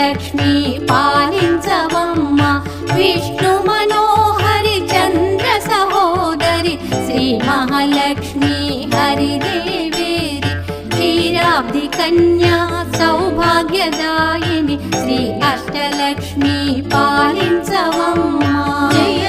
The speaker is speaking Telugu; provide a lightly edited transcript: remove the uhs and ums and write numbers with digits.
అష్టలక్ష్మి పాలించవమ్మ విష్ణు మనోహరి చంద్ర సహోదరి శ్రీ మహాలక్ష్మి హరిదేవేరి క్షీరాబ్ది కన్యా సౌభాగ్యదాయిని శ్రీ అష్టలక్ష్మి పాలించవమ్మ. జయ